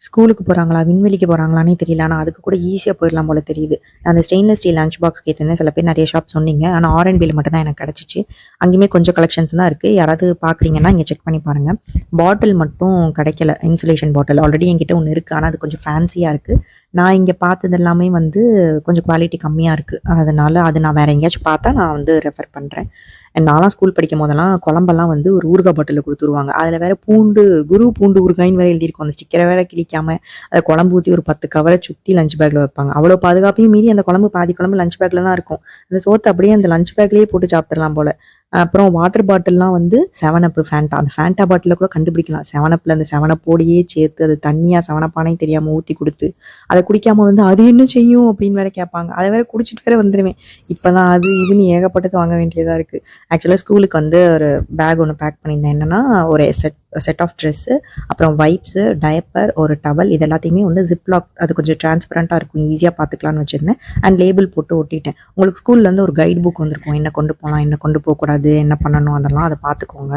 ஸ்கூலுக்கு போகிறாங்களா, விண்வெளிக்கு போகிறாங்களானே தெரியல. ஆனால் அதுக்கு கூட ஈஸியாக போயிடலாம் போல தெரியுது. நான் அந்த ஸ்டெயின்லெஸ் ஸ்டீல் லஞ்ச் பாக்ஸ் கேட்டிருந்தேன். சில பேர் நிறைய ஷாப் சொன்னீங்க. ஆனால் ஆர்என்பியில் மட்டும் தான் எனக்கு கிடச்சிச்சு. அங்கேயுமே கொஞ்சம் கலெக்ஷன்ஸ் தான் இருக்குது. யாராவது பார்க்குறீங்கன்னா இங்கே செக் பண்ணி பாருங்கள். பாட்டில் மட்டும் கிடைக்கல, இன்சுலேஷன் பாட்டில். ஆல்ரெடி என்கிட்ட ஒன்று இருக்குது, ஆனால் அது கொஞ்சம் ஃபேன்சியாக இருக்குது. நான் இங்கே பார்த்தது எல்லாமே வந்து கொஞ்சம் குவாலிட்டி கம்மியாக இருக்குது. அதனால் அது நான் வேறு எங்கேயாச்சும் பார்த்தா நான் வந்து ரெஃபர் பண்ணுறேன். நான்லாம் ஸ்கூல் படிக்கும் போதெல்லாம் குழம்பெல்லாம் வந்து ஒரு ஊறுகாய் பாட்டிலில் கொடுத்துருவாங்க. அதில் வேறு குரு பூண்டு ஊறுகாய்ன்னு வேறு எழுதியிருக்கும். அந்த ஸ்டிக்கரை வேறு கிழிக்காமல் அதை குழம்பு ஊற்றி ஒரு 10 கவரை சுற்றி லஞ்ச் பேக்கில் வைப்பாங்க. அவ்வளோ பாதுகாப்பையும் மீறி அந்த குழம்பு பாதி குழம்பு லஞ்ச் பேக்கில் தான் இருக்கும். அந்த சோத்தை அப்படியே அந்த லஞ்ச் பேக்லேயே போட்டு சாப்பிட்றலாம் போல். அப்புறம் வாட்டர் பாட்டில்லாம் வந்து 7up, ஃபேண்டா. அந்த ஃபேண்டா பாட்டிலில் கூட கண்டுபிடிக்கலாம். 7upல அந்த 7அப்போடையே சேர்த்து அது தண்ணியாக 7அப்பானே தெரியாமல் ஊற்றி கொடுத்து அதை குடிக்காமல் வந்து அது என்ன செய்யும் அப்படின்னு வேற கேட்பாங்க. அதை வேற குடிச்சிட்டு வேற வந்துடுவேன். இப்போ தான் அது இதுன்னு ஏகப்பட்டது வாங்க வேண்டியதாக இருக்குது. ஆக்சுவலாக ஸ்கூலுக்கு வந்து ஒரு பேக் ஒன்று பேக் பண்ணியிருந்தேன். என்னென்னா ஒரு செட் ஆஃப் ட்ரெஸ்ஸு, அப்புறம் வைப்ஸு, டயப்பர், ஒரு டவல், இது எல்லாத்தையுமே வந்து ஜிப்லாக், அது கொஞ்சம் டிரான்ஸ்பரண்ட்டாக இருக்கும், ஈஸியாக பார்த்துக்கலான்னு வச்சுருந்தேன். அண்ட் லேபிள் போட்டு ஒட்டிட்டேன். உங்களுக்கு ஸ்கூல்லேருந்து ஒரு கைட் புக் வந்திருக்கும், என்ன கொண்டு போகலாம், என்ன கொண்டு போகக்கூடாது, என்ன பண்ணணும், அதெல்லாம் அதை பார்த்துக்கோங்க.